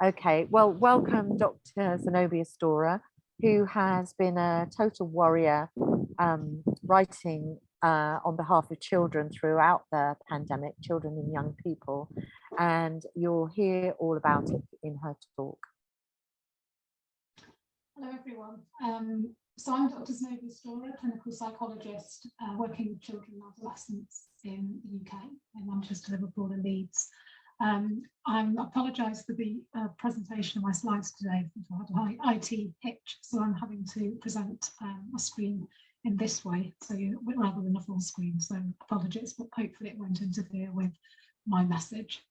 Okay, well, welcome Dr. Zenobia Storah, who has been a total warrior writing on behalf of children throughout the pandemic, children and young people. And you'll hear all about it in her talk. Hello, everyone. So I'm Dr. Zenobia Storah, clinical psychologist working with children and adolescents in the UK, in Manchester, Liverpool and Leeds. I apologise for the presentation of my slides today. I had an IT hitch, so I'm having to present a screen in this way, so rather than a full screen. So apologies, but hopefully it won't interfere with my message.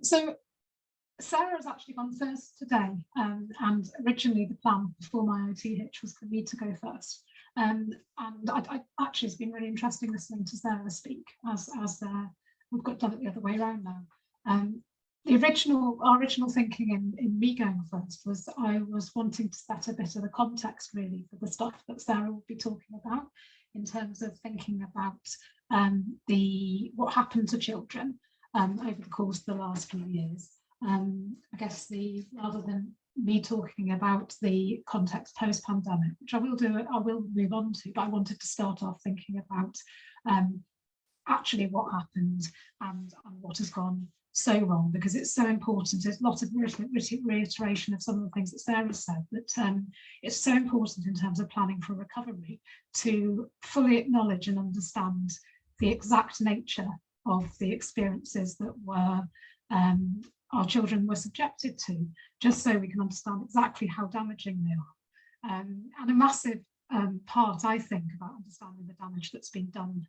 So Sarah has actually gone first today, and originally the plan before my IT hitch was for me to go first. And actually, it's been really interesting listening to Sarah speak as we've got done it the other way around now. Our original thinking in me going first was I was wanting to set a bit of the context really for the stuff that Sarah will be talking about in terms of thinking about what happened to children over the course of the last few years. I guess rather than me talking about the context post-pandemic, which I will move on to, but I wanted to start off thinking about actually what happened and what has gone so wrong, because it's so important. There's lots of reiteration of some of the things that Sarah said, but it's so important in terms of planning for recovery to fully acknowledge and understand the exact nature of the experiences that our children were subjected to, just so we can understand exactly how damaging they are. And a massive part, I think, about understanding the damage that's been done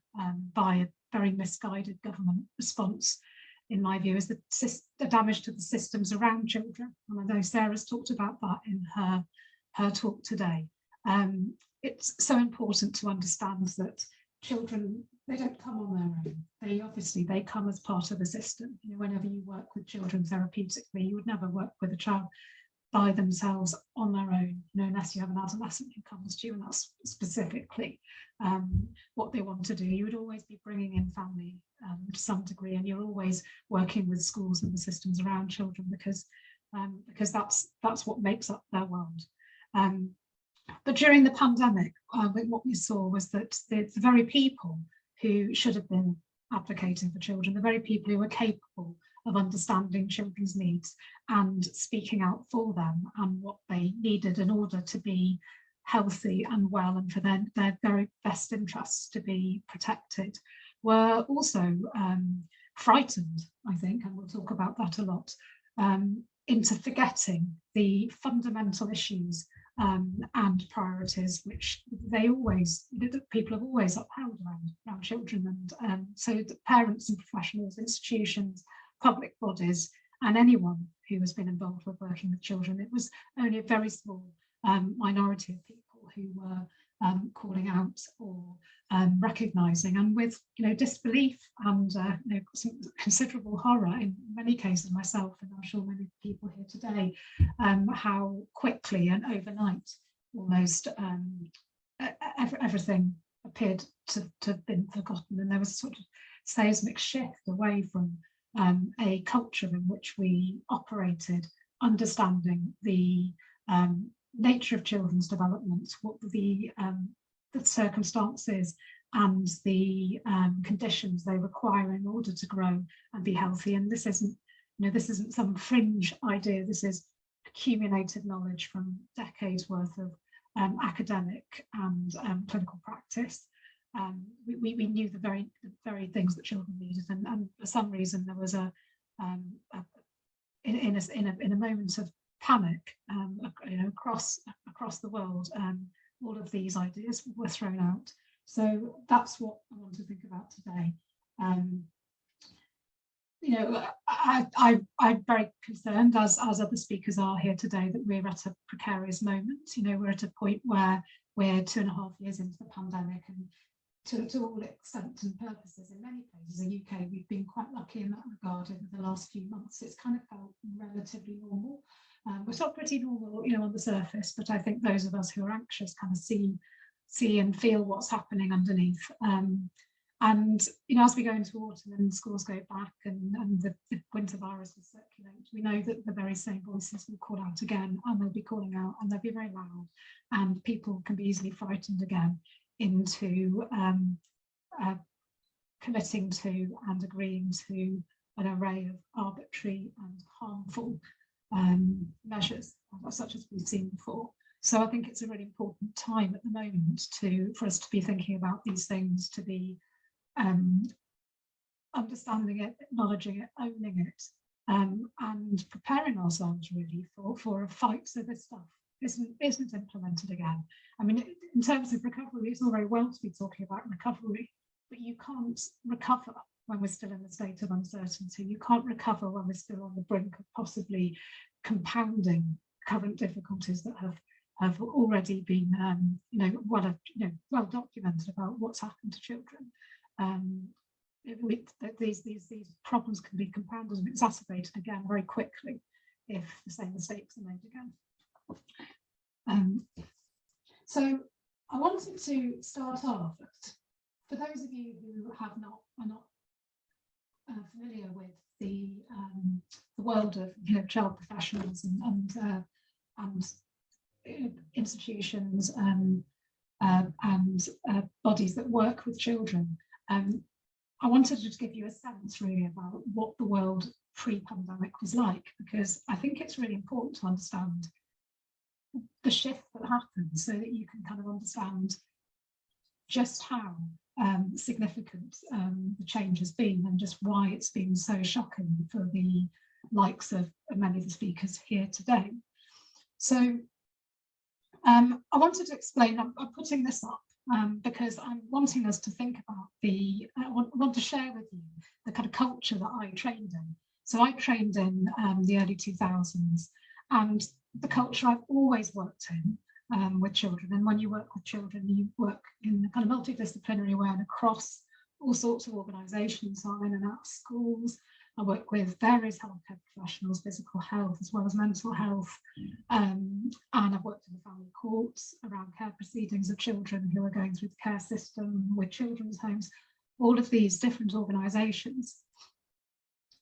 by a very misguided government response, in my view, is the damage to the systems around children. And I know Sarah's talked about that in her talk today. It's so important to understand that children, they don't come on their own. They come as part of the system. You know, whenever you work with children therapeutically, you would never work with a child by themselves on their own, you know, unless you have an adolescent who comes to you and that's specifically what they want to do. You would always be bringing in family to some degree, and you're always working with schools and the systems around children because that's what makes up their world. But during the pandemic, what we saw was that the very people who should have been advocating for children, the very people who were capable of understanding children's needs and speaking out for them and what they needed in order to be healthy and well and for their very best interests to be protected, were also frightened, I think, and we'll talk about that a lot, into forgetting the fundamental issues and priorities which people have always upheld around children. And so the parents and professionals, institutions, public bodies, and anyone who has been involved with working with children, it was only a very small minority of people who were calling out or recognising, and with disbelief and some considerable horror in many cases, myself and I'm sure many people here today, how quickly and overnight almost everything appeared to have been forgotten, and there was a sort of seismic shift away from a culture in which we operated, understanding the nature of children's development, what the circumstances and the conditions they require in order to grow and be healthy. And this isn't some fringe idea. This is accumulated knowledge from decades worth of academic and clinical practice. We knew the very things that children needed, and for some reason there was in a moment of panic across the world, all of these ideas were thrown out. So that's what I want to think about today. I'm very concerned, as other speakers are here today, that we're at a precarious moment. We're at a point where we're 2.5 years into the pandemic, and to all extent and purposes, in many places in the UK, we've been quite lucky in that regard over the last few months. It's kind of felt relatively normal. We're still pretty normal, on the surface, but I think those of us who are anxious kind of see and feel what's happening underneath. And as we go into autumn and schools go back and the winter viruses circulate, we know that the very same voices will call out again, and they'll be calling out, and they'll be very loud, and people can be easily frightened again into committing to and agreeing to an array of arbitrary and harmful measures, such as we've seen before. So I think it's a really important time at the moment for us to be thinking about these things, to be understanding it, acknowledging it, owning it, and preparing ourselves really for a fight so this stuff isn't implemented again. I mean, in terms of recovery, it's all very well to be talking about recovery, but you can't recover when we're still in a state of uncertainty. You can't recover when we're still on the brink of possibly compounding current difficulties that have already been well documented about what's happened to children. These problems can be compounded and exacerbated again very quickly if the same mistakes are made again. So I wanted to start off, for those of you who are not familiar with the world of child professionals and institutions and bodies that work with children. I wanted to just give you a sense really about what the world pre-pandemic was like, because I think it's really important to understand the shift that happened so that you can kind of understand just how significant the change has been, and just why it's been so shocking for the likes of many of the speakers here today. So I wanted to explain, I'm putting this up because I'm wanting us to think about I want to share with you the kind of culture that I trained in. So I trained in the early 2000s, and the culture I've always worked in with children. And when you work with children, you work in a kind of multidisciplinary way and across all sorts of organisations. So I'm in and out of schools. I work with various healthcare professionals, physical health as well as mental health, and I've worked in the family courts around care proceedings of children who are going through the care system, with children's homes, all of these different organisations.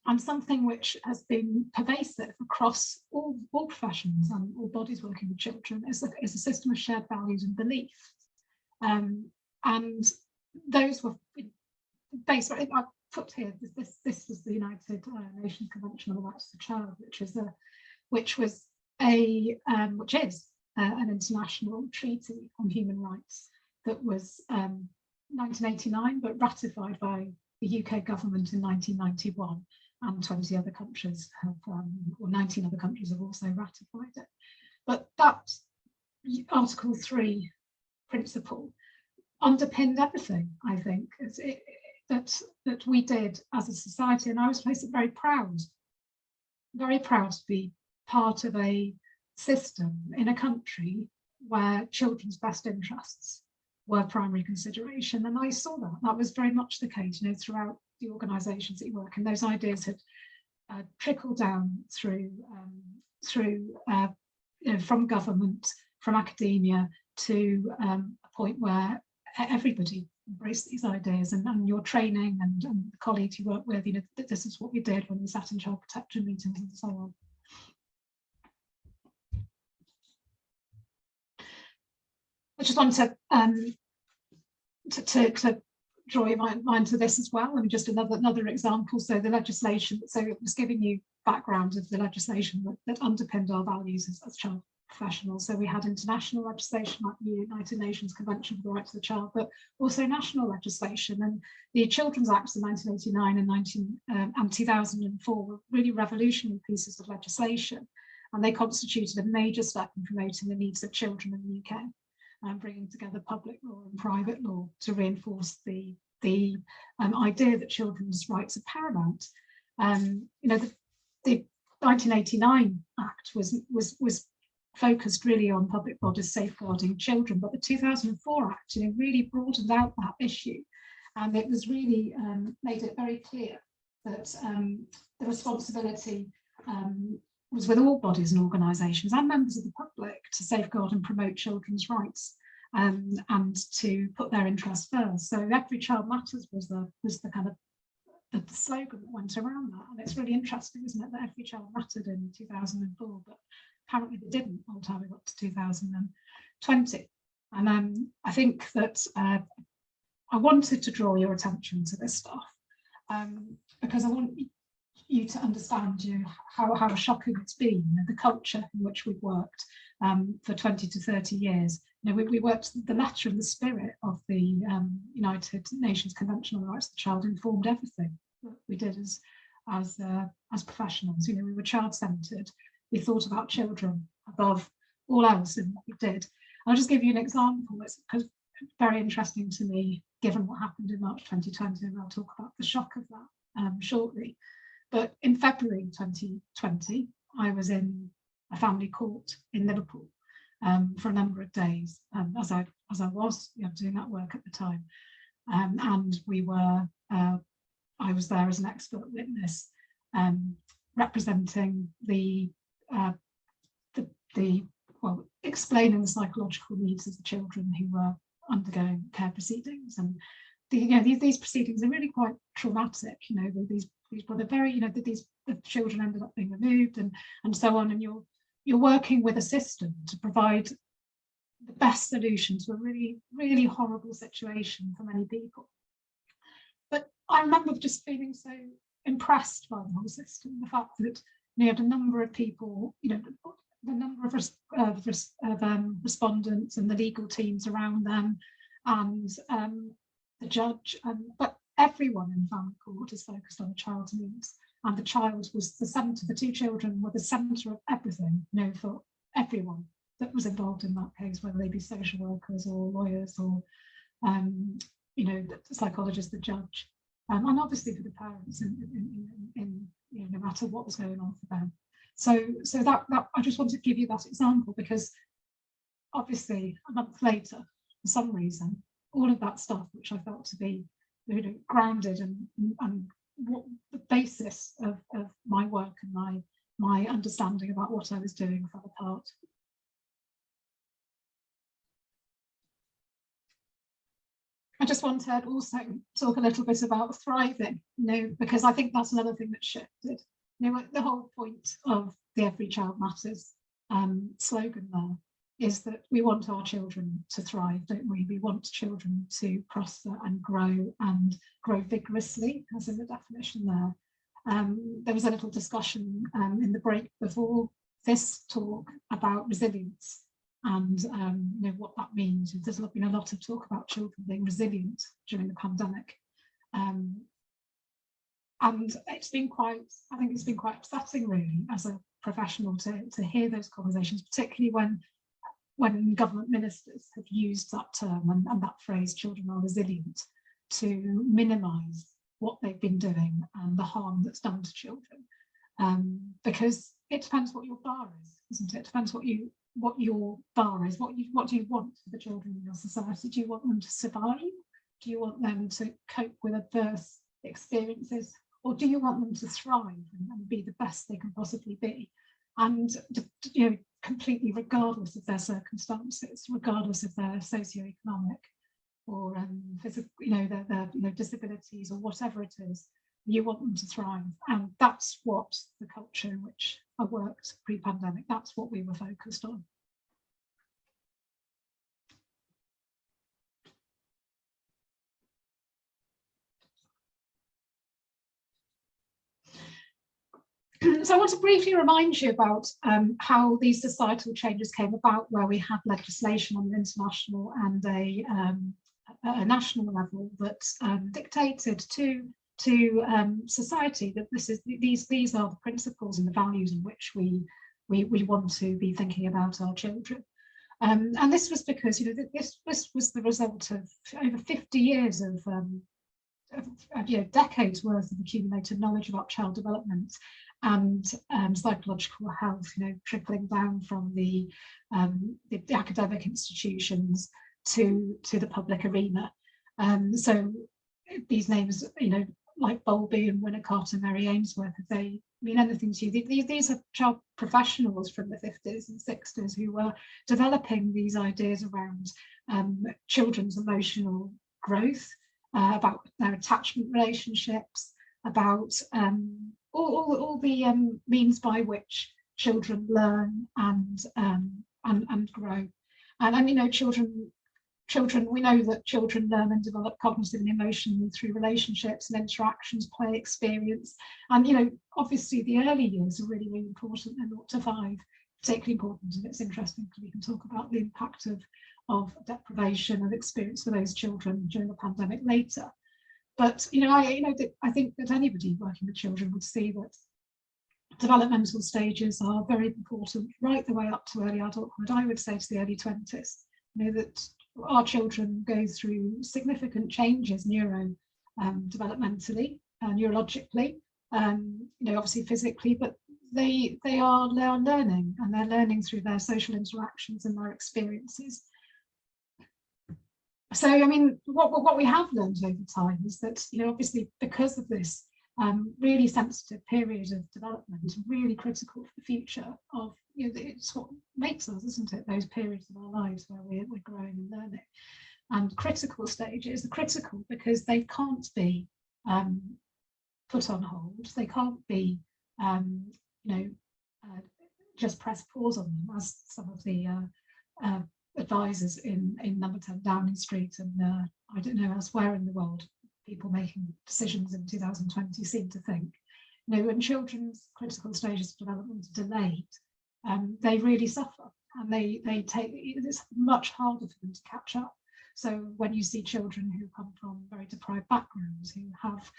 And something which has been pervasive across all professions and all bodies working with children is a system of shared values and beliefs. And those were based, I put here, this was the United Nations Convention on the Rights of the Child, which is an international treaty on human rights that was 1989, but ratified by the UK government in 1991. And 20 other countries have, or 19 other countries have also ratified it. But that Article 3 principle underpinned everything, I think, that we did as a society. And I was very proud to be part of a system in a country where children's best interests were primary consideration. And I saw that was very much the case, throughout the organisations that you work in. Those ideas had trickled down through from government, from academia, to a point where everybody embraced these ideas, and your training and the colleagues you work with, this is what we did when we sat in child protection meetings and so on. I just want to draw your mind to this as well, and just another example. So the legislation, so it was giving you background of the legislation that underpinned our values as child professionals. So we had international legislation like the United Nations Convention for the Rights of the Child, but also national legislation. And the Children's Acts of 1989 and 2004 were really revolutionary pieces of legislation, and they constituted a major step in promoting the needs of children in the UK. Bringing together public law and private law to reinforce the idea that children's rights are paramount. The 1989 Act was focused really on public bodies safeguarding children, but the 2004 Act really broadened out that issue, and it was really made it very clear that the responsibility was with all bodies and organisations and members of the public to safeguard and promote children's rights, and to put their interests first. So Every Child Matters was the kind of the slogan that went around that. And it's really interesting, isn't it, that every child mattered in 2004, but apparently they didn't by the time we got to 2020. And I think that I wanted to draw your attention to this stuff because I want you to understand how shocking it's been, the culture in which we've worked for 20 to 30 years. We worked the letter and the spirit of the United Nations Convention on the Rights of the Child informed everything that we did as professionals. We were child-centred. We thought about children above all else in what we did. And I'll just give you an example. It's very interesting to me, given what happened in March 2020, and I'll talk about the shock of that shortly. But in February 2020, I was in a family court in Liverpool for a number of days, as I was doing that work at the time, and I was there as an expert witness, representing explaining the psychological needs of the children who were undergoing care proceedings. And these proceedings are really quite traumatic. These were the children ended up being removed and so on. And you're working with a system to provide the best solution to a really, really horrible situation for many people. But I remember just feeling so impressed by the whole system, the fact that you had a number of people, the number of respondents and the legal teams around them, and the judge, but everyone in family court is focused on the child's needs, and the child was the centre. The two children were the centre of everything, for everyone that was involved in that case, whether they be social workers or lawyers or the psychologist, the judge, and obviously for the parents in no matter what was going on for them. So that I just want to give you that example, because obviously a month later, for some reason, all of that stuff, which I felt to be grounded and what the basis of my work and my understanding about what I was doing, fell apart. I just want to also talk a little bit about thriving, because I think that's another thing that shifted. The whole point of the Every Child Matters slogan there is that we want our children to thrive, don't we? We want children to prosper and grow vigorously, as in the definition there. There was a little discussion in the break before this talk about resilience and what that means. There's been a lot of talk about children being resilient during the pandemic. And it's been quite upsetting, really, as a professional to hear those conversations, particularly when government ministers have used that term and that phrase, children are resilient, to minimise what they've been doing and the harm that's done to children. Because it depends what your bar is, isn't it? It depends what your bar is. What do you want for the children in your society? Do you want them to survive? Do you want them to cope with adverse experiences? Or do you want them to thrive and be the best they can possibly be? And completely regardless of their circumstances, regardless of their socioeconomic or physical, their disabilities or whatever it is, you want them to thrive. And that's what the culture in which I worked pre-pandemic, that's what we were focused on. So I want to briefly remind you about how these societal changes came about, where we had legislation on an international and a national level that dictated to society that these are the principles and the values in which we want to be thinking about our children. And this was because this was the result of over 50 years of decades worth of accumulated knowledge about child development and psychological health, trickling down from the academic institutions to the public arena. So these names, like Bowlby and Winnicott and Mary Ainsworth, if they mean anything to you, these are child professionals from the 50s and 60s who were developing these ideas around children's emotional growth, about their attachment relationships, about all the means by which children learn and grow. And you know, children, we know that children learn and develop cognitively and emotionally through relationships and interactions, play, experience. And, you know, obviously the early years are really, really important, and 0 to 5, particularly important. And it's interesting because we can talk about the impact of deprivation of experience for those children during the pandemic later. But, you know, I think that anybody working with children would see that developmental stages are very important right the way up to early adulthood. I would say to the early 20s. You know, that our children go through significant changes developmentally, neurologically, you know, obviously physically, but they are learning, and they're learning through their social interactions and their experiences. So, I mean, what we have learned over time is that, you know, obviously because of this really sensitive period of development, really critical for the future of, you know, it's what makes us, isn't it? Those periods of our lives where we're growing and learning. And critical stages are critical because they can't be put on hold. They can't be, you know, just press pause on them, as some of the advisors in Number 10 Downing Street and I don't know, elsewhere in the world, people making decisions in 2020 seem to think. You know, when children's critical stages of development are delayed, they really suffer, and they take, it's much harder for them to catch up. So when you see children who come from very deprived backgrounds, who have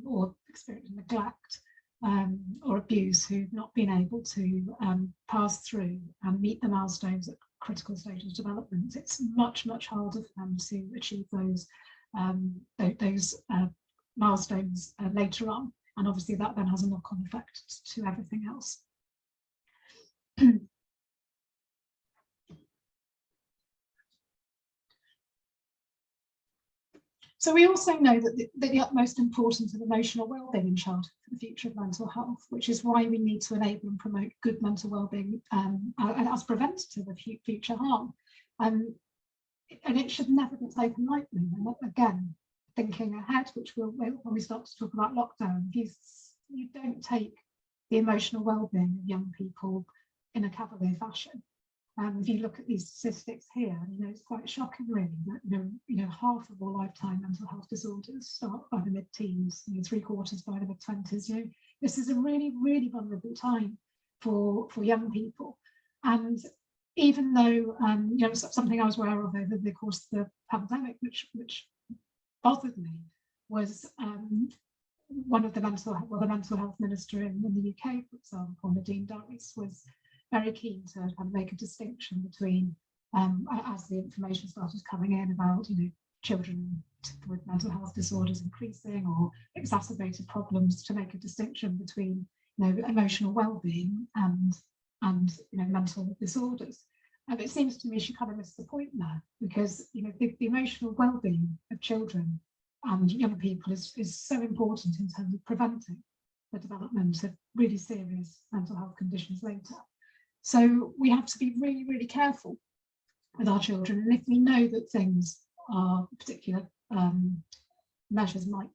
or experience neglect or abuse, who've not been able to pass through and meet the milestones at critical stages of development, it's much harder for them to achieve those milestones later on, and obviously that then has a knock-on effect to everything else. So we also know that the utmost importance of emotional well-being in childhood for the future of mental health, which is why we need to enable and promote good mental well-being as preventative of future harm. And it should never be taken lightly. And again, thinking ahead, which we'll when we start to talk about lockdown, you don't take the emotional well-being of young people in a cavalier fashion. If you look at these statistics here, you know, it's quite shocking, really, that you know half of all lifetime mental health disorders start by the mid-teens, you know, 3/4 by the mid-20s. You know, this is a really, really vulnerable time for young people. And even though, you know, something I was aware of over the course of the pandemic, which bothered me, was one of the mental health minister in the UK, for example, Nadine Dorries, was very keen to kind of make a distinction between, as the information started coming in about, you know, children with mental health disorders increasing or exacerbated problems, to make a distinction between, you know, emotional well-being and you know, mental disorders. And it seems to me she kind of missed the point there, because, you know, the emotional well-being of children and young people is so important in terms of preventing the development of really serious mental health conditions later. So we have to be really, really careful with our children. And if we know that things are particular measures might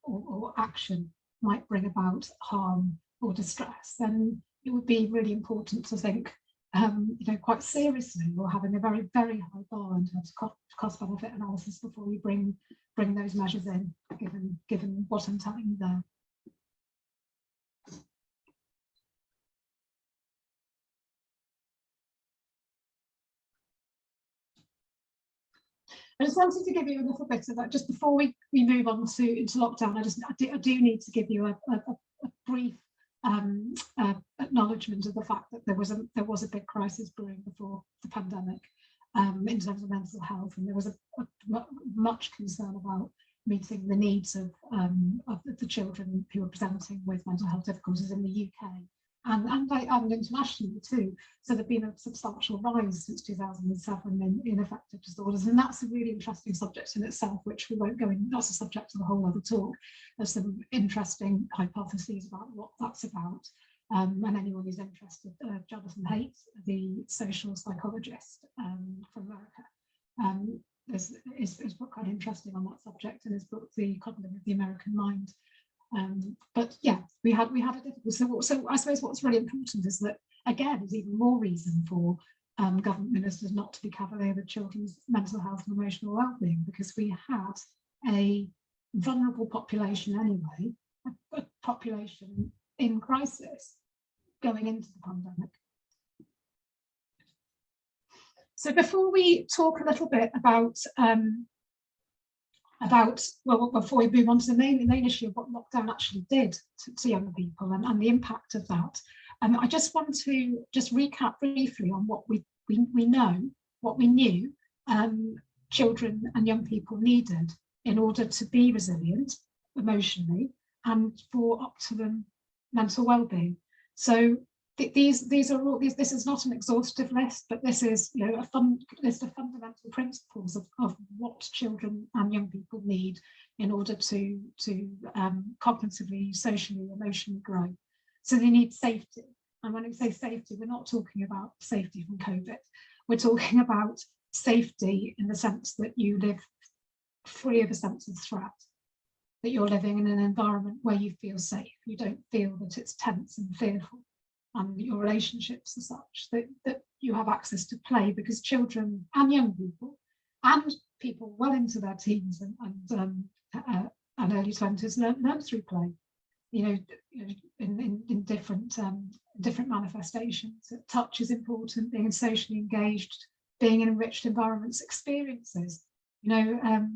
or action might bring about harm or distress, then it would be really important to think, you know, quite seriously, or having a very, very high bar in terms of cost-benefit analysis before we bring those measures in, given what I'm telling you there. I just wanted to give you a little bit of that just before we move on into lockdown. I do need to give you a brief acknowledgement of the fact that there was a big crisis brewing before the pandemic in terms of mental health, and there was much concern about meeting the needs of the children who were presenting with mental health difficulties in the UK and internationally too. So there's been a substantial rise since 2007 in affective disorders, and that's a really interesting subject in itself, which we won't go in. That's a subject of a whole other talk. There's some interesting hypotheses about what that's about, and anyone who's interested, Jonathan Haidt, the social psychologist from America, is quite interesting on that subject in his book, The Coddling of the American Mind. But yeah, we had a difficult. So I suppose what's really important is that, again, there's even more reason for government ministers not to be cavalier with children's mental health and emotional well-being, because we had a vulnerable population anyway, a population in crisis going into the pandemic. So before we talk a little bit about well, before we move on to the main issue of what lockdown actually did to young people and the impact of that, I just want to just recap briefly on what we know, what we knew children and young people needed in order to be resilient emotionally and for optimum mental well-being. So these are all, this is not an exhaustive list, but this is, you know, a list of fundamental principles of what children and young people need in order to cognitively, socially, emotionally grow. So they need safety. And when we say safety, we're not talking about safety from COVID. We're talking about safety in the sense that you live free of a sense of threat, that you're living in an environment where you feel safe. You don't feel that it's tense and fearful. And your relationships are such that you have access to play, because children and young people and people well into their teens and early 20s learn through play, you know, in different manifestations. Touch is important, being socially engaged, being in enriched environments, experiences. You know,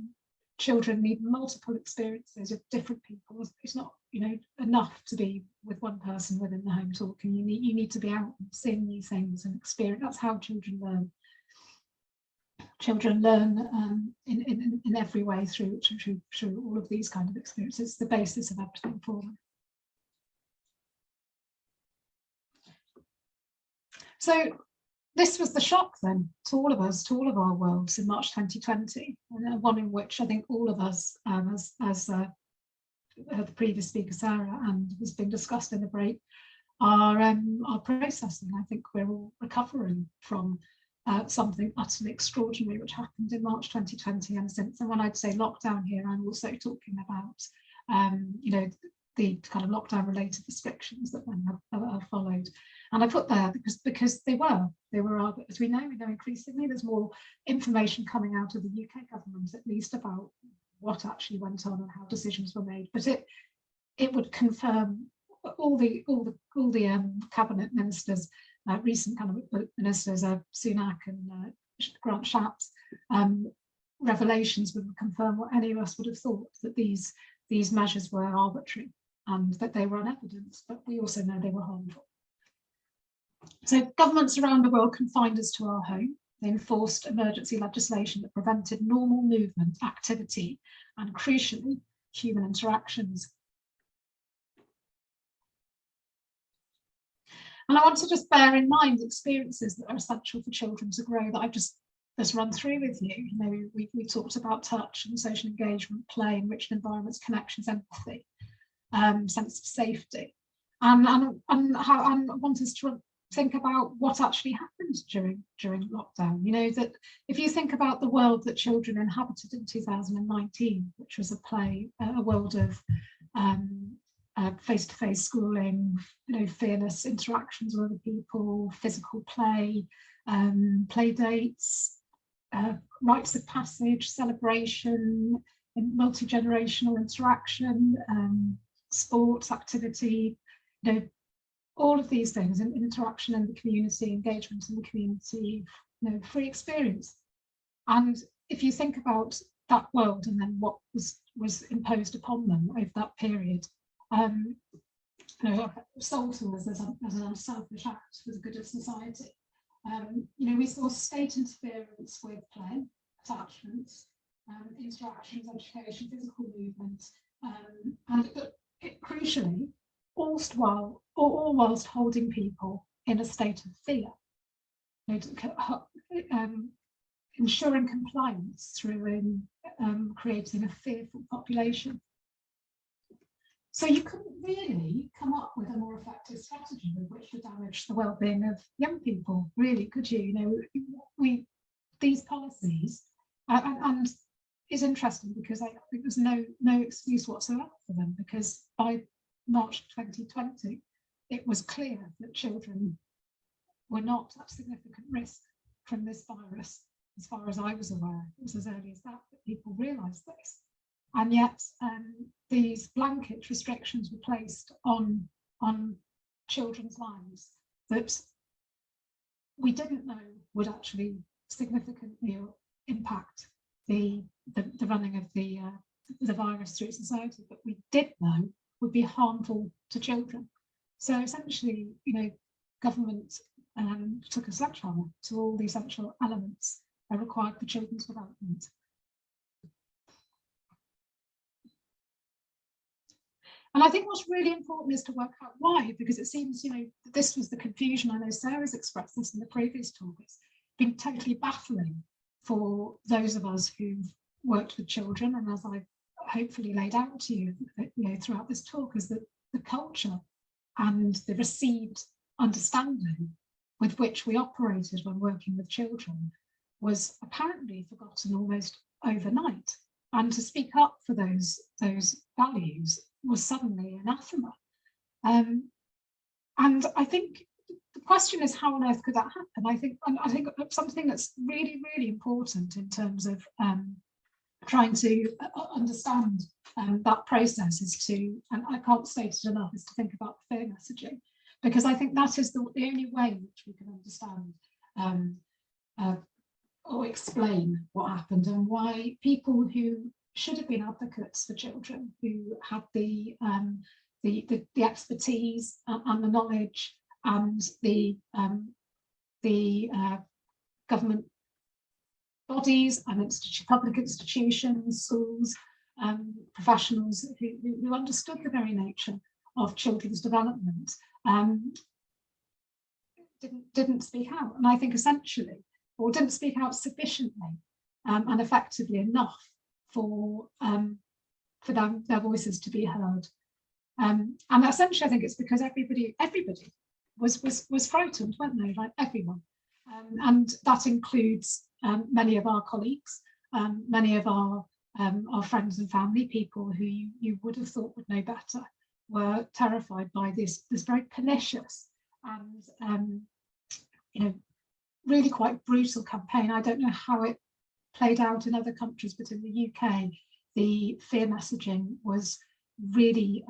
children need multiple experiences of different people. It's not, you know, enough to be with one person within the home talking. You need to be out and seeing new things and experience. That's how children learn. Children learn in every way through all of these kind of experiences. It's the basis of everything for them. So this was the shock then to all of us, to all of our worlds in March 2020, and one in which I think all of us, as the previous speaker Sarah and has been discussed in the break, are processing. I think we're all recovering from something utterly extraordinary which happened in March 2020 and since. And when I'd say lockdown here, I'm also talking about you know, the kind of lockdown related restrictions that then have followed. And I put there because they were, as we know increasingly there's more information coming out of the UK government, at least, about what actually went on and how decisions were made. But it would confirm all the cabinet ministers, recent kind of ministers, Sunak and Grant Shapps, revelations would confirm what any of us would have thought, that these measures were arbitrary and that they were unevidenced, but we also know they were harmful. So governments around the world confined us to our home. They enforced emergency legislation that prevented normal movement, activity, and crucially, human interactions. And I want to just bear in mind experiences that are essential for children to grow that I've just run through with you. You know, we talked about touch and social engagement, play, enriched environments, connections, empathy, sense of safety. And I want us to think about what actually happened during lockdown. You know, that if you think about the world that children inhabited in 2019, which was a world of face-to-face schooling, you know, fearless interactions with other people, physical play, play dates, rites of passage, celebration, multi-generational interaction, sports, activity, you know, all of these things, and interaction in the community, engagement in the community, you know, free experience. And if you think about that world and then what was imposed upon them over that period, you know, sold to us as an unselfish act for the good of society. You know, we saw state interference with play, attachments, interactions, education, physical movement, and crucially, all whilst holding people in a state of fear, you know, ensuring compliance through creating a fearful population. So you couldn't really come up with a more effective strategy with which to damage the well-being of young people, really, could you? You know, these policies And it's interesting because I think there's no excuse whatsoever for them, because by March 2020, it was clear that children were not at significant risk from this virus. As far as I was aware, it was as early as that people realised this. And yet these blanket restrictions were placed on children's lives that we didn't know would actually significantly impact the running of the virus through society, but we did know would be harmful to children. So essentially, government took a sledgehammer to all the essential elements are required for children's development. And I think what's really important is to work out why, because it seems, this was the confusion. I know Sarah's expressed this in the previous talk. It's been totally baffling for those of us who've worked with children, and as I've hopefully laid out to you, throughout this talk, is that the culture and the received understanding with which we operated when working with children was apparently forgotten almost overnight. And to speak up for those values was suddenly anathema. And I think the question is, how on earth could that happen? I think something that's really, really important in terms of trying to understand that process is to, and I can't state it enough, is to think about fear messaging, because I think that is the only way in which we can understand or explain what happened and why people who should have been advocates for children, who had the expertise and the knowledge and the government bodies and public institutions, schools, professionals who understood the very nature of children's development, didn't speak out. And I think essentially, or didn't speak out sufficiently and effectively enough for their voices to be heard. And essentially, I think it's because everybody was frightened, weren't they? Like everyone. And that includes many of our colleagues, many of our friends and family, people who you would have thought would know better, were terrified by this very pernicious and really quite brutal campaign. I don't know how it played out in other countries, but in the UK, the fear messaging was really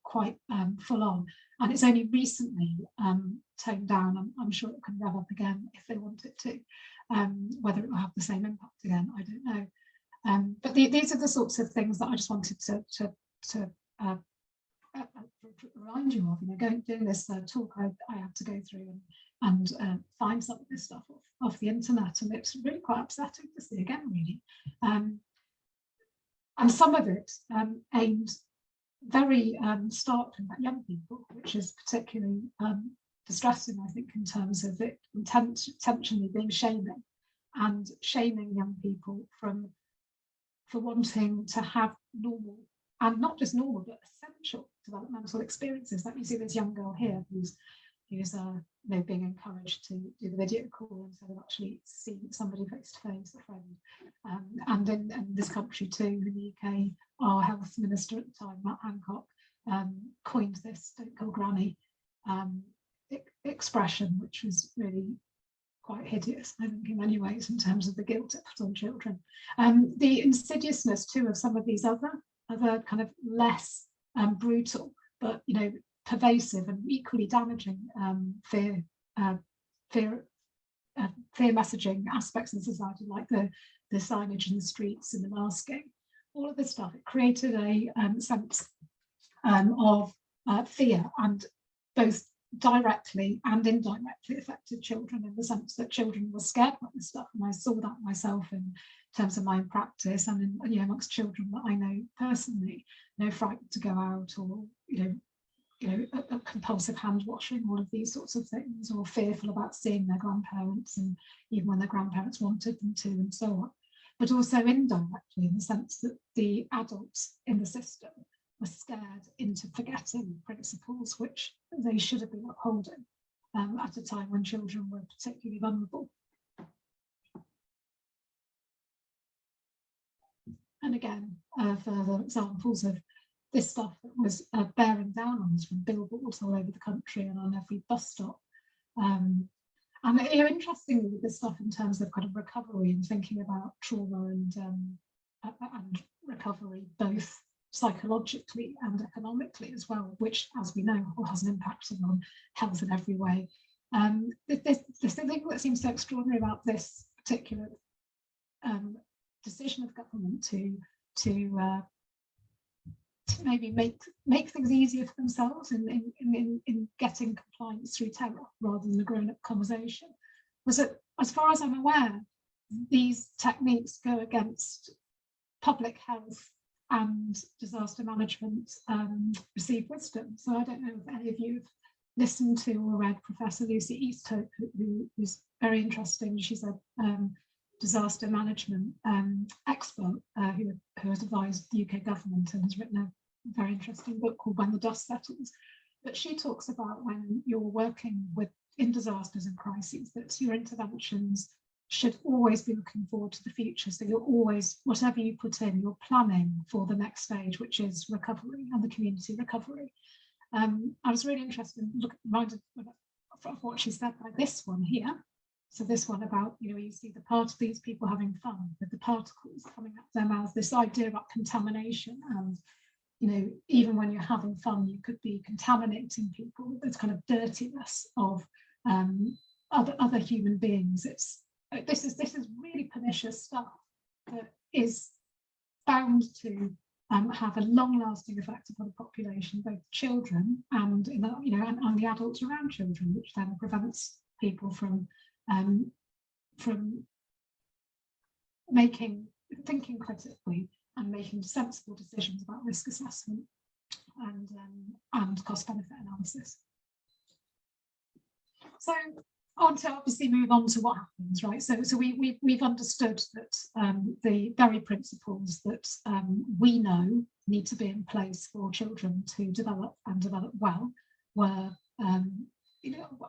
quite full on. And it's only recently toned down. I'm sure it can rev up again if they want it to. Whether it will have the same impact again, I don't know. But these are the sorts of things that I just wanted to remind you of. Doing this talk, I had to go through and find some of this stuff off the internet, and it's really quite upsetting to see again, really. And some of it aimed very starkly at young people, which is particularly distressing, I think, in terms of it intentionally being shaming and shaming young people for wanting to have normal, and not just normal, but essential developmental experiences. Like you see this young girl here who's being encouraged to do the video call instead of actually seeing somebody face to face, a friend. And in this country too, in the UK, our health minister at the time, Matt Hancock, coined this "don't call granny" expression, which was really quite hideous, I think, in many ways, in terms of the guilt it put on children. The insidiousness too of some of these other kind of less brutal, but pervasive and equally damaging fear messaging aspects in society, like the signage in the streets and the masking, all of this stuff. It created a sense of fear, and both directly and indirectly affected children, in the sense that children were scared about this stuff. And I saw that myself in terms of my own practice and amongst children that I know personally, frightened to go out, or a compulsive hand washing, all of these sorts of things, or fearful about seeing their grandparents, and even when their grandparents wanted them to, and so on. But also indirectly, in the sense that the adults in the system were scared into forgetting principles which they should have been upholding at a time when children were particularly vulnerable. and again, further examples of this stuff that was bearing down on us from billboards all over the country and on every bus stop. And interestingly, with this stuff in terms of kind of recovery and thinking about trauma and recovery, both psychologically and economically as well, which, as we know, has an impact on health in every way. The thing that seems so extraordinary about this particular decision of government to maybe make things easier for themselves in getting compliance through terror rather than a grown-up conversation was that, as far as I'm aware, these techniques go against public health and disaster management received wisdom. So I don't know if any of you have listened to or read Professor Lucy Easthope, who's very interesting. She's a disaster management expert who has advised the UK government and has written a very interesting book called When the Dust Settles. But she talks about when you're working in disasters and crises, that your interventions should always be looking forward to the future. So you're always, whatever you put in, you're planning for the next stage, which is recovery and the community recovery. I was really interested in reminded of what she said by this one here. So this one about, you see the part of these people having fun with the particles coming out their mouths, this idea about contamination. And, even when you're having fun, you could be contaminating people. There's kind of dirtiness of other human beings. This is really pernicious stuff that is bound to have a long-lasting effect upon the population, both children and and the adults around children, which then prevents people from thinking critically and making sensible decisions about risk assessment and cost-benefit analysis. So I want to obviously move on to what happens, right? So we've understood that the very principles that we know need to be in place for children to develop and develop well were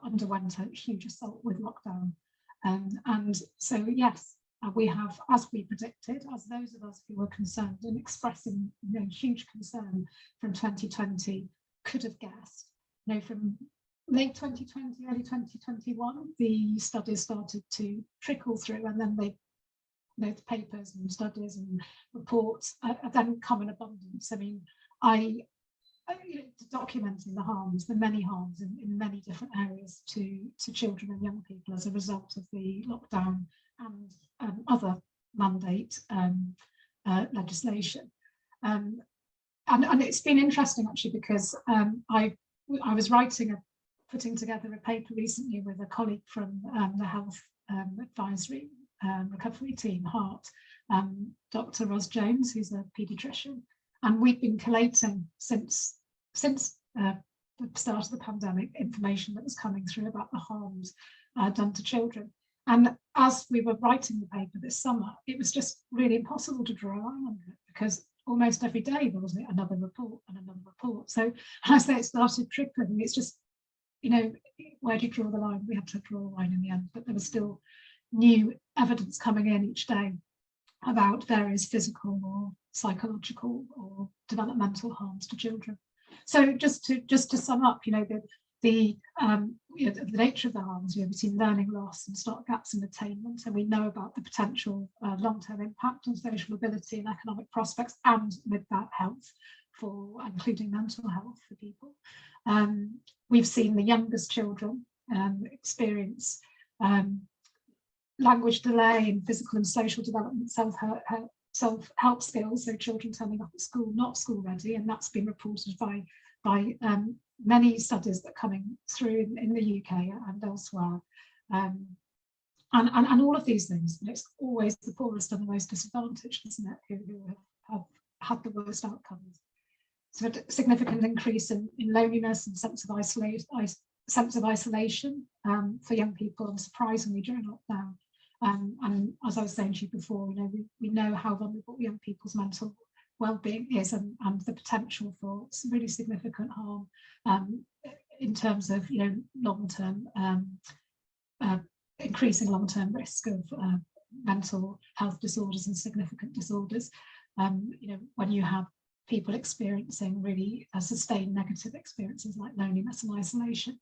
underwent a huge assault with lockdown. And so, yes, we have, as we predicted, as those of us who were concerned and expressing huge concern from 2020 could have guessed, from late 2020, early 2021, the studies started to trickle through, and then the papers and studies and reports then come in abundance. I mean, documenting the harms, the many harms in many different areas to children and young people as a result of the lockdown and other mandate legislation. And it's been interesting actually, because I was putting together a paper recently with a colleague from the health advisory recovery team, HEART, Dr. Ros Jones, who's a paediatrician. And we've been collating since the start of the pandemic information that was coming through about the harms done to children. And as we were writing the paper this summer, it was just really impossible to draw a line on it, because almost every day there was another report and another report. So as they started trickling, it's just, where do you draw the line? We had to draw a line in the end, but there was still new evidence coming in each day about various physical or psychological or developmental harms to children. So just to sum up, the nature of the harms, we've seen learning loss and start gaps in attainment, and we know about the potential long-term impact on social mobility and economic prospects, and with that health, including mental health for people. We've seen the youngest children experience language delay in physical and social development, self-help skills, so children turning up at school not school ready, and that's been reported by many studies that are coming through in the UK and elsewhere. And all of these things, and it's always the poorest and the most disadvantaged, isn't it, who have had the worst outcomes. So a significant increase in loneliness and sense of isolation for young people, and surprisingly during lockdown. And as I was saying to you before, we know how vulnerable young people's mental well-being is, and the potential for some really significant harm in terms of long-term increasing long-term risk of mental health disorders and significant disorders. when you have people experiencing really sustained negative experiences like loneliness and isolation.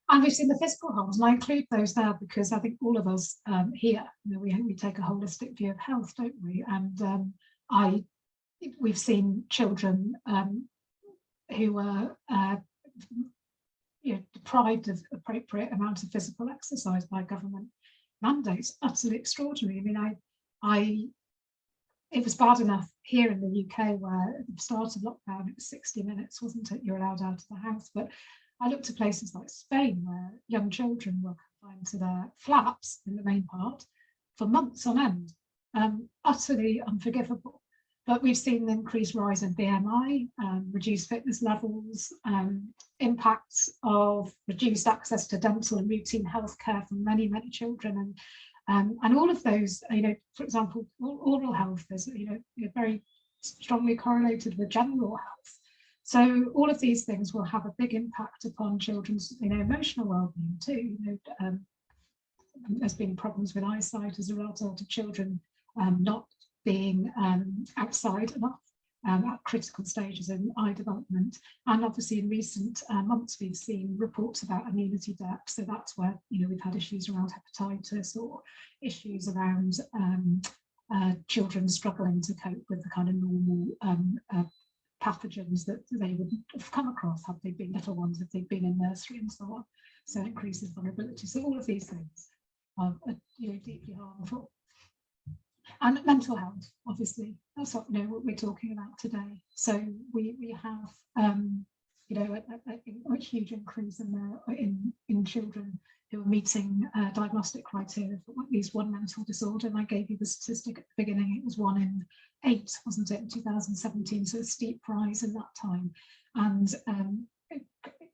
And we've seen the physical harms, and I include those there because I think all of us here, we take a holistic view of health, don't we? And we've seen children who were deprived of appropriate amount of physical exercise by government mandates. Utterly extraordinary. I mean, it was bad enough here in the UK where at the start of lockdown it was 60 minutes, wasn't it? You're allowed out of the house. But I looked at places like Spain where young children were confined to their flats in the main part for months on end. Utterly unforgivable. But we've seen an increased rise in BMI, reduced fitness levels, impacts of reduced access to dental and routine healthcare for many, many children. And all of those, for example, oral health is, very strongly correlated with general health. So all of these things will have a big impact upon children's, emotional well-being too. There's been problems with eyesight as a result of children not being outside enough at critical stages in eye development. And obviously in recent months, we've seen reports about immunity debt. So that's where, we've had issues around hepatitis or issues around children struggling to cope with the kind of normal pathogens that they would have come across had they been little ones, if they've been in nursery and so on. So it increases vulnerability. So all of these things are deeply harmful. And mental health, obviously, that's what we're talking about today. So we have a huge increase in children who are meeting diagnostic criteria for at least one mental disorder. And I gave you the statistic at the beginning; it was 1 in 8, wasn't it, in 2017? So a steep rise in that time. And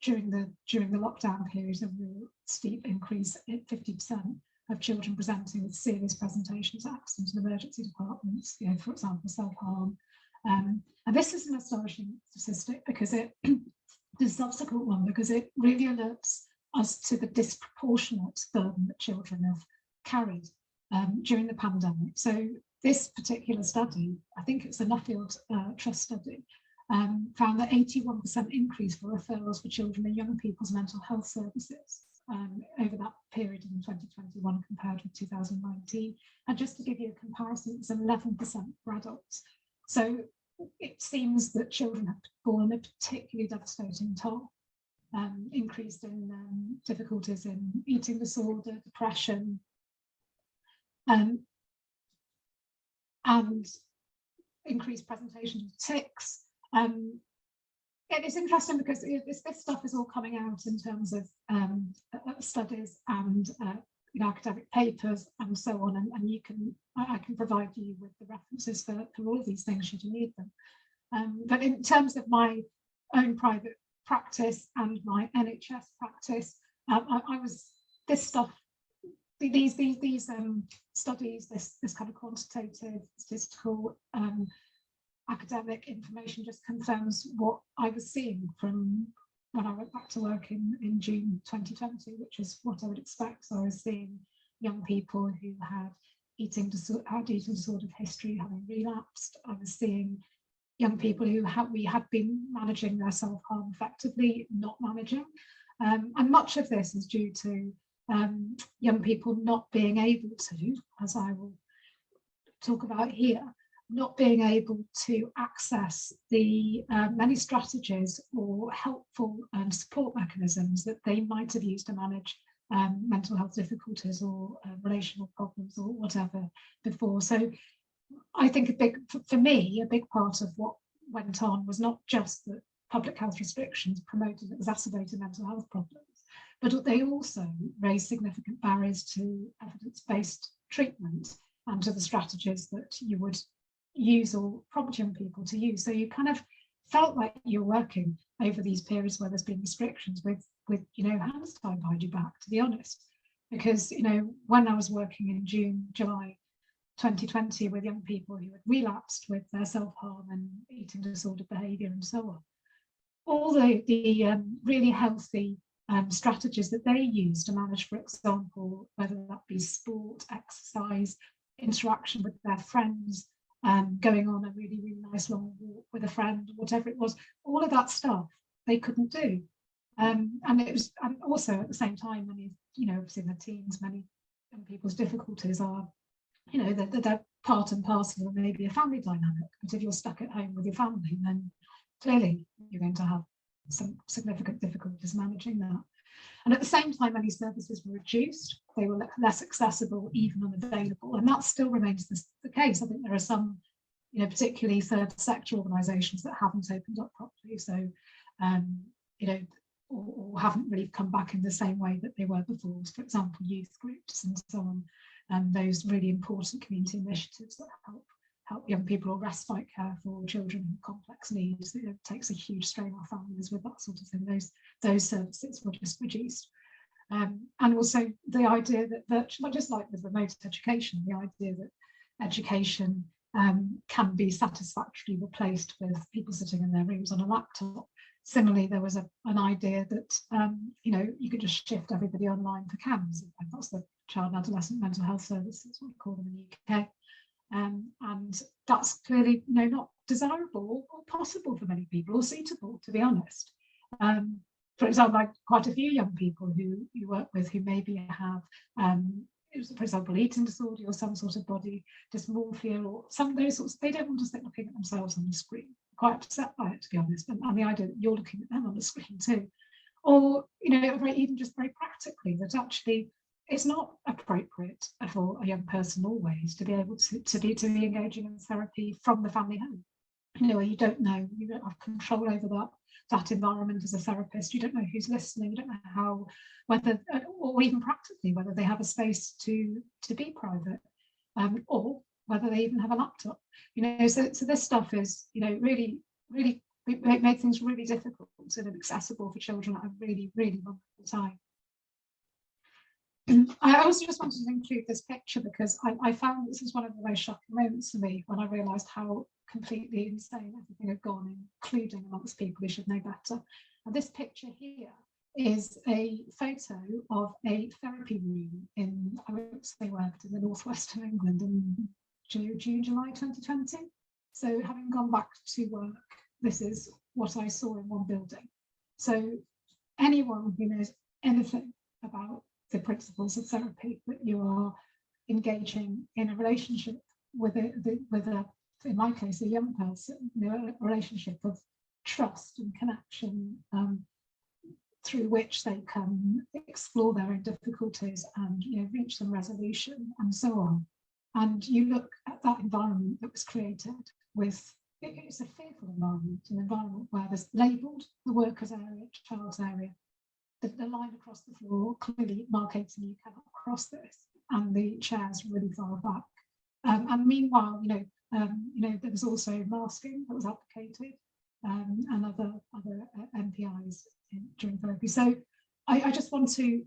during the lockdown period, a real steep increase at 50%. Of children presenting with serious presentations at accident and emergency departments, for example, self-harm. And this is an astonishing statistic because the subsequent one, because it really alerts us to the disproportionate burden that children have carried during the pandemic. So this particular study, I think it's the Nuffield Trust study, found that 81% increase for referrals for children and young people's mental health services over that period in 2021 compared with 2019. And just to give you a comparison, it's 11% for adults. So it seems that children have borne a particularly devastating toll, increased in difficulties in eating disorder, depression, and increased presentation of tics. It's interesting because this stuff is all coming out in terms of studies and academic papers and so on, and I can provide you with the references for all of these things should you need them. But in terms of my own private practice and my NHS practice, these studies, this kind of quantitative statistical academic information just confirms what I was seeing from when I went back to work in June 2020, which is what I would expect. So I was seeing young people who had eating disorder history having relapsed. I was seeing young people who we had been managing their self-harm effectively, not managing. And much of this is due to young people not being able to, as I will talk about here, not being able to access the many strategies or helpful support mechanisms that they might have used to manage mental health difficulties or relational problems or whatever before. So I think for me, a big part of what went on was not just that public health restrictions promoted and exacerbated mental health problems, but they also raised significant barriers to evidence-based treatment and to the strategies that you would use or prompt young people to use. So you kind of felt like you're working over these periods where there's been restrictions with hands tied behind your back, to be honest. Because when I was working in July 2020 with young people who had relapsed with their self-harm and eating disorder behaviour and so on, all the really healthy strategies that they use to manage, for example, whether that be sport, exercise, interaction with their friends, going on a really, really nice long walk with a friend, whatever it was, all of that stuff they couldn't do. And it was, and also at the same time, many, obviously in the teens, many young people's difficulties are, they're part and parcel of maybe a family dynamic. But if you're stuck at home with your family, then clearly you're going to have some significant difficulties managing that. And at the same time, many services were reduced. They were less accessible, even unavailable. And that still remains the case. I think there are some, particularly third sector organisations that haven't opened up properly. So, or haven't really come back in the same way that they were before. For example, youth groups and so on, and those really important community initiatives that help young people, or respite care for children with complex needs. It takes a huge strain on families with that sort of thing. Those services were just reduced. And also the idea that, just like with remote education, the idea that education can be satisfactorily replaced with people sitting in their rooms on a laptop. Similarly, there was an idea that you could just shift everybody online for CAMS. That's the Child and Adolescent Mental Health Services, we call them in the UK. And that's clearly not desirable or possible for many people, or suitable, to be honest. For example, like quite a few young people who you work with who maybe have, for example, eating disorder or some sort of body dysmorphia or some of those sorts, they don't want to sit looking at themselves on the screen. Quite upset by it, to be honest, and the idea that you're looking at them on the screen too. Or, even just very practically, that actually it's not appropriate for a young person always to be able to be engaging in therapy from the family home. You don't have control over that environment as a therapist. You don't know who's listening. You don't know how, whether, or even practically, whether they have a space to be private, or whether they even have a laptop. So this stuff is, really, really made things really difficult and inaccessible for children at a really, really vulnerable time. I also just wanted to include this picture because I found this is one of the most shocking moments for me when I realised how completely insane everything had gone, including amongst people who should know better. And this picture here is a photo of a therapy room in, I won't say where, but in the northwest of England in June, July 2020. So having gone back to work, this is what I saw in one building. So anyone who knows anything about the principles of therapy, that you are engaging in a relationship with a, in my case, a young person, a relationship of trust and connection, through which they can explore their own difficulties and reach some resolution and so on. And you look at that environment that was created with, it's a fearful environment, an environment where there's labelled the workers area, child's area, the line across the floor clearly markating you cannot cross this, and the chairs really far back. And meanwhile, there was also masking that was advocated, and other MPIs during therapy. So I just want to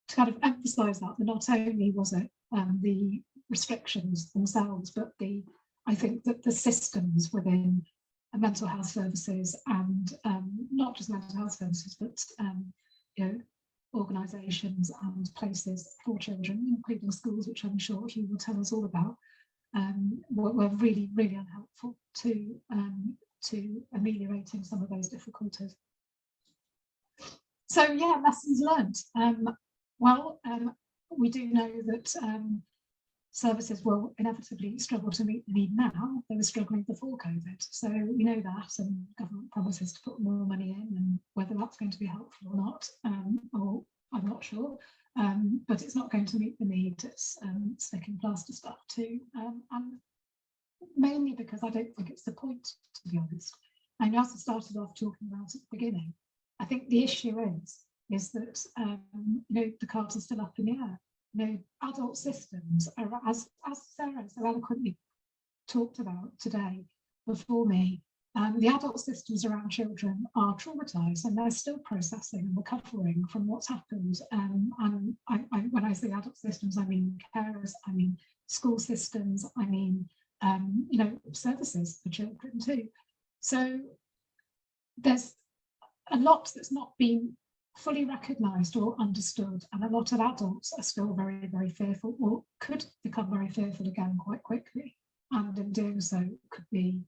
kind of emphasise that not only was it the restrictions themselves, but I think that the systems within mental health services, and not just mental health services, but organisations and places for children, including schools, which I'm sure you will tell us all about, were really, really unhelpful to ameliorating some of those difficulties. So yeah, lessons learned. We do know that services will inevitably struggle to meet the need now. They were struggling before COVID, so we know that, and government promises to put more money in, and whether that's going to be helpful or not, or I'm not sure, but it's not going to meet the need. It's sticking plaster stuff too, and mainly because I don't think it's the point, to be honest. And as I started off talking about at the beginning, I think the issue is that the cards are still up in the air. Adult systems are, as Sarah so eloquently talked about today before me, the adult systems around children are traumatised, and they're still processing and recovering from what's happened. And when I say adult systems, I mean carers, I mean school systems, I mean services for children too. So there's a lot that's not been fully recognised or understood, and a lot of adults are still very, very fearful, or could become very fearful again quite quickly. and in doing so could be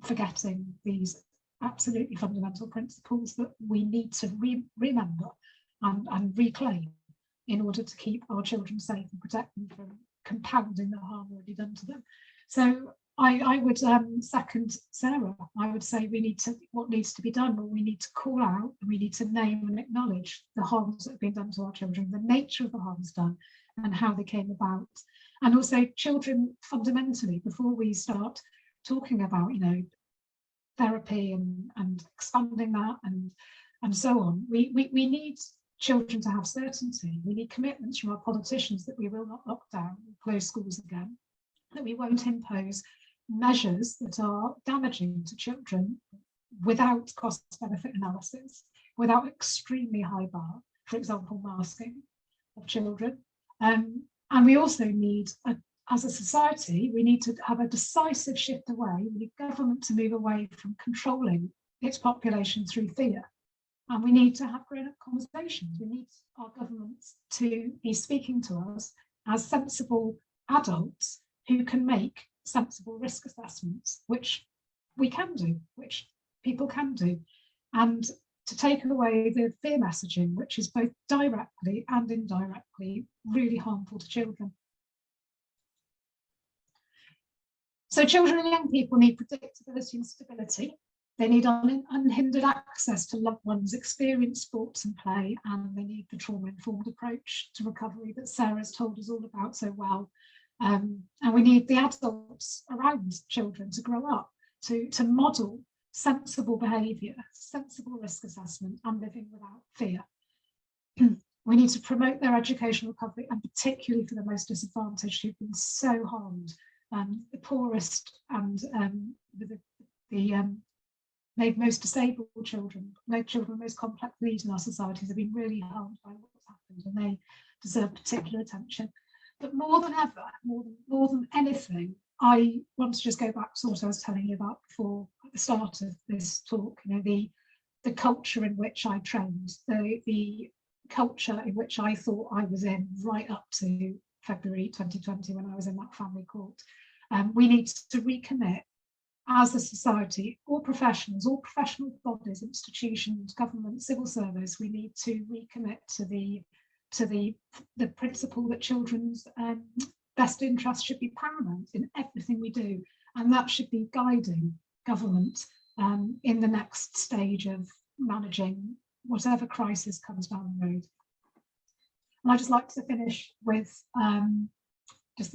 forgetting these absolutely fundamental principles that we need to remember and reclaim in order to keep our children safe and protect them from compounding the harm already done to them. So I would second Sarah. I would say what needs to be done, well, we need to call out and we need to name and acknowledge the harms that have been done to our children, the nature of the harms done and how they came about. And also children fundamentally, before we start talking about, therapy and expanding that and so on, we need children to have certainty. We need commitments from our politicians that we will not lock down, close schools again, that we won't impose measures that are damaging to children without cost-benefit analysis, without extremely high bar, for example, masking of children. And we also need, as a society, we need to have a decisive shift away. We need government to move away from controlling its population through fear. And we need to have grown-up conversations. We need our governments to be speaking to us as sensible adults who can make sensible risk assessments, which we can do, which people can do, and to take away the fear messaging, which is both directly and indirectly really harmful to children. So children and young people need predictability and stability. They need unhindered access to loved ones, experience sports and play, and they need the trauma-informed approach to recovery that Sarah's told us all about so well. And we need the adults around children to grow up, to model sensible behaviour, sensible risk assessment, and living without fear. We need to promote their educational recovery, and particularly for the most disadvantaged who've been so harmed, the poorest and the most disabled children, children with most complex needs in our societies have been really harmed by what's happened, and they deserve particular attention. But more than ever, more than anything, I want to just go back to what I was telling you about before at the start of this talk. The culture in which I trained, the culture in which I thought I was in right up to February 2020 when I was in that family court. We need to recommit as a society, all professionals, all professional bodies, institutions, government, civil service. We need to recommit to the principle that children's best interest should be paramount in everything we do, and that should be guiding government in the next stage of managing whatever crisis comes down the road. And I'd just like to finish with just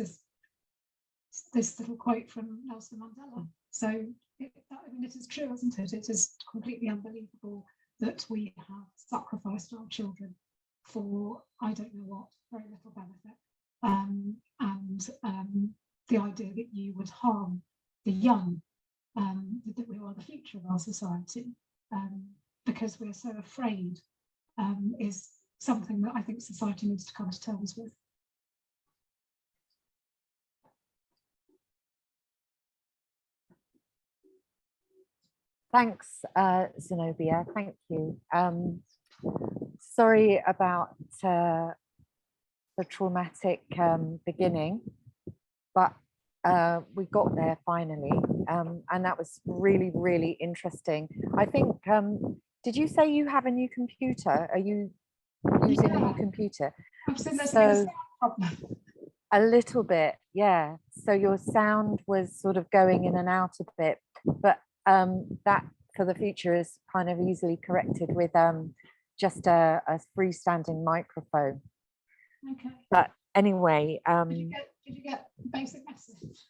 this little quote from Nelson Mandela. So it is true, isn't it? It is completely unbelievable that we have sacrificed our children for I don't know what, very little benefit. The idea that you would harm the young, that we are the future of our society, because we're so afraid, is something that I think society needs to come to terms with. Thanks, Zenobia. Thank you. Sorry about the traumatic beginning, but we got there finally, and that was really, really interesting. I think, did you say you have a new computer? Are you using a new computer? So a little bit, yeah. So your sound was sort of going in and out a bit, but that for the future is kind of easily corrected with just a freestanding microphone. Okay. But anyway, did you get basic message?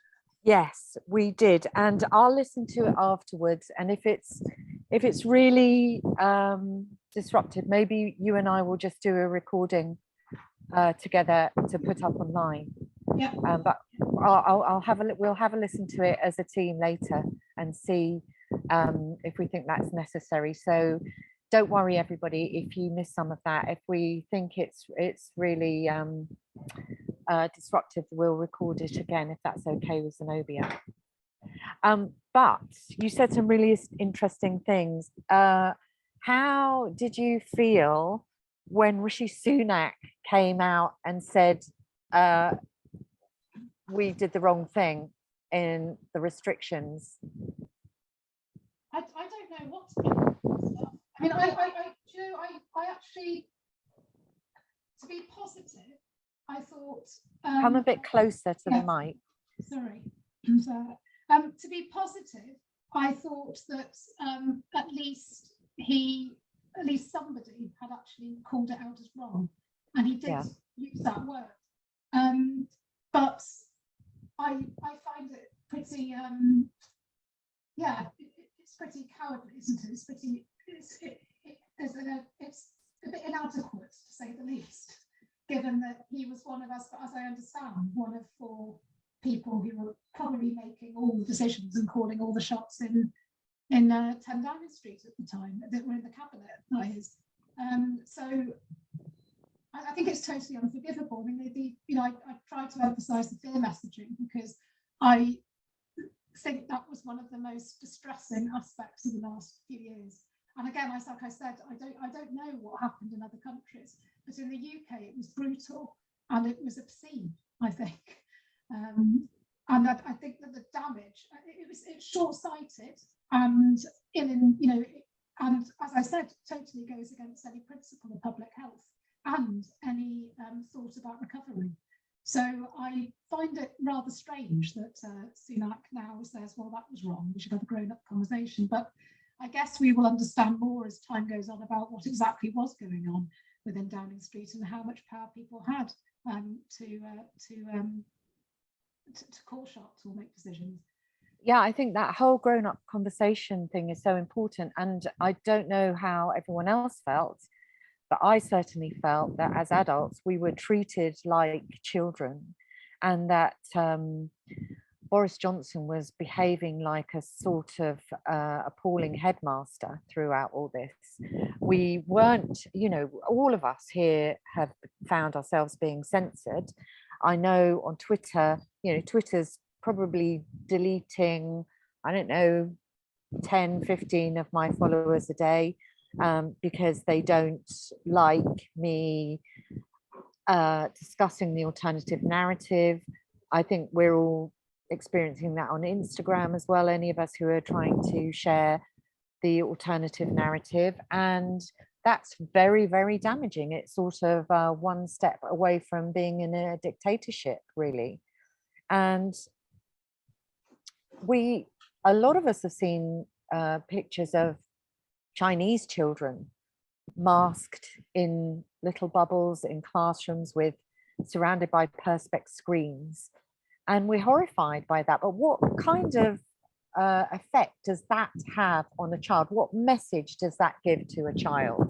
Yes, we did, and I'll listen to it afterwards. And if it's really disruptive, maybe you and I will just do a recording together to put up online. Yeah. But we'll have a listen to it as a team later and see if we think that's necessary. So don't worry, everybody, if you miss some of that. If we think it's really disruptive, we'll record it again if that's okay with Zenobia. But you said some really interesting things. How did you feel when Rishi Sunak came out and said we did the wrong thing? in the restrictions? I don't know what to do. I mean, I actually, to be positive, I thought. Come a bit closer to the mic. Sorry. To be positive, I thought that at least somebody had actually called it out as wrong, and he did use that word. But I find it pretty it's pretty cowardly, isn't it? It's pretty it's a bit inadequate, to say the least, given that he was one of us, but as I understand, one of 4 people who were probably making all the decisions and calling all the shots in 10 Downing Street at the time, that were in the cabinet, that is. So I think it's totally unforgivable. I mean, I try to emphasise the fear messaging because I think that was one of the most distressing aspects of the last few years. And again, like I said, I don't know what happened in other countries, but in the UK it was brutal and it was obscene, I think. And I think that the damage, it's short-sighted and and as I said, totally goes against any principle of public health and any thought about recovery. So I find it rather strange that Sunak now says, well, that was wrong, we should have a grown-up conversation. But I guess we will understand more as time goes on about what exactly was going on within Downing Street and how much power people had to call shots or make decisions. Yeah, I think that whole grown-up conversation thing is so important. And I don't know how everyone else felt, but I certainly felt that as adults, we were treated like children, and that Boris Johnson was behaving like a sort of appalling headmaster throughout all this. We weren't, all of us here have found ourselves being censored. I know on Twitter, Twitter's probably deleting, I don't know, 10, 15 of my followers a day because they don't like me discussing the alternative narrative. I think we're all experiencing that on Instagram as well, any of us who are trying to share the alternative narrative. And that's very, very damaging. It's sort of one step away from being in a dictatorship, really. And a lot of us have seen pictures of Chinese children masked in little bubbles in classrooms surrounded by perspex screens. And we're horrified by that. But what kind of effect does that have on a child? What message does that give to a child?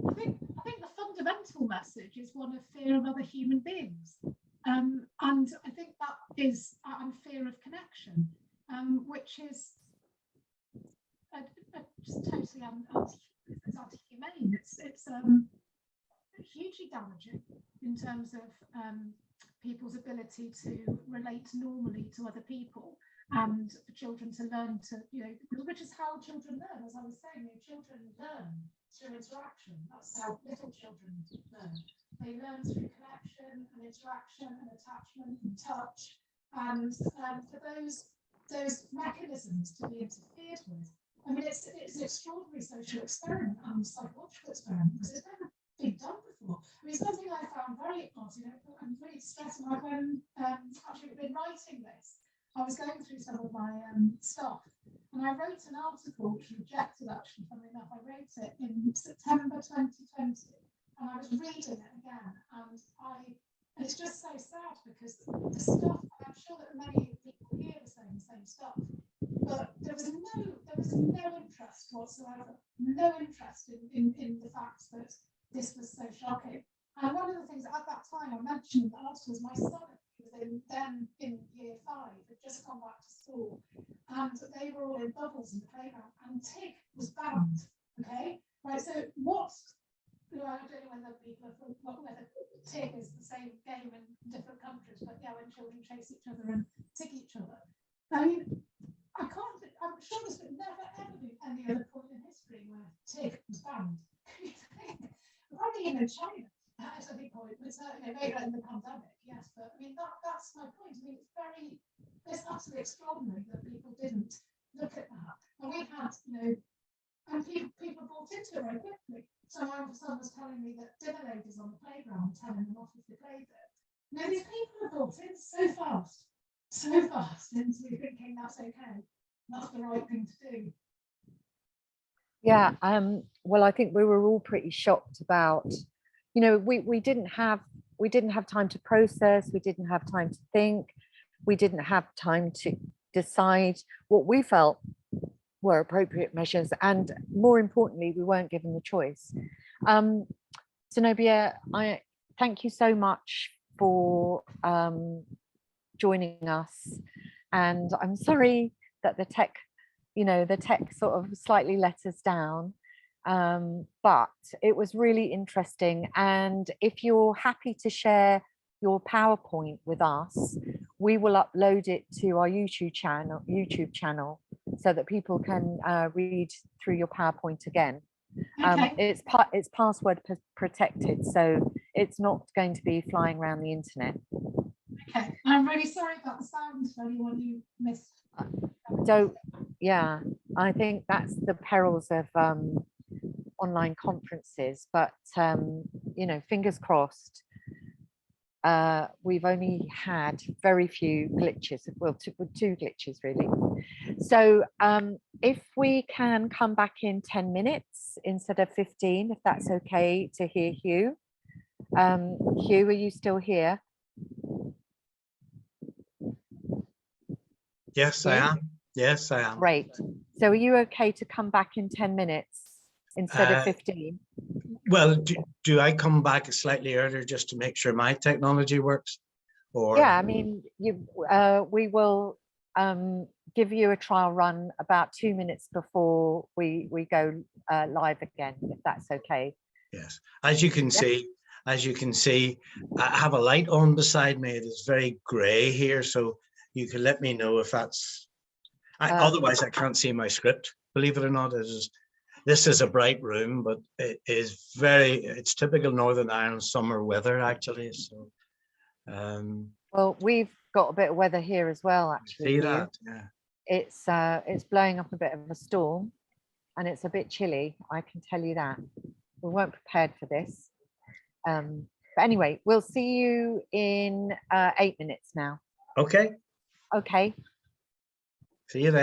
I think the fundamental message is one of fear of other human beings. And I think that is fear of connection, which is just totally anti-humane. It's hugely damaging in terms of people's ability to relate normally to other people, and for children to learn to, which is how children learn. As I was saying, children learn through interaction. That's how little children learn. They learn through connection and interaction and attachment and touch. And for those mechanisms to be interfered with, I mean, it's an extraordinary social experiment and psychological experiment because it's never been done before. I mean, something I found very odd, I'm really stressed when actually been writing this. I was going through some of my stuff, and I wrote an article which rejected, actually, funnily enough. I wrote it in September 2020, and I was reading it again, and it's just so sad because the stuff, I'm sure that many people here are saying the same stuff, but there was no interest whatsoever, no interest in the fact that this was so shocking. And one of the things at that time I mentioned in the article was my son, who was then in year 5, had just gone back to school, and they were all in bubbles in the playground, and TIG was banned. Okay, right. So what? I don't know whether people whether TIG is the same game in different countries, but yeah, when children chase each other and tick each other. I mean, I'm sure there's never ever been any other point in history where TIG was banned. Probably even in China at a big point, but maybe in the pandemic, yes. But I mean, that's my point. I mean, it's absolutely extraordinary that people didn't look at that. And we had, and people bought into it very quickly. So my son was telling me that dinner ladies on the playground telling them off if they played it. These people have bought in so fast into thinking that's okay. That's the right thing to do. Yeah, well, I think we were all pretty shocked about, we didn't have time to process, we didn't have time to think, we didn't have time to decide what we felt were appropriate measures, and more importantly, we weren't given the choice. Zenobia, I thank you so much for joining us, and I'm sorry that the tech sort of slightly let us down, but it was really interesting. And if you're happy to share your PowerPoint with us, we will upload it to our YouTube channel so that people can read through your PowerPoint again. Okay. It's password protected, so it's not going to be flying around the internet. Okay, I'm really sorry about the sound for anyone who missed. So yeah, I think that's the perils of online conferences, but fingers crossed. We've only had very few glitches, well, two glitches really. So if we can come back in 10 minutes instead of 15, if that's okay, to hear Hugh. Hugh, are you still here? Yes, I am. Yes, I am. Great. So are you okay to come back in 10 minutes instead of 15? Well, do I come back slightly earlier just to make sure my technology works? Or Yeah, I mean, we will give you a trial run about 2 minutes before we go live again, if that's okay. yes, as you can see, I have a light on beside me. It is very grey here, so you can let me know if that's. Otherwise, I can't see my script. Believe it or not, this is a bright room, but it's typical Northern Ireland summer weather actually. So, well, we've got a bit of weather here as well, actually. See that? Yeah. It's blowing up a bit of a storm, and it's a bit chilly. I can tell you that. We weren't prepared for this. But anyway, we'll see you in 8 minutes now. Okay. Okay. See you then.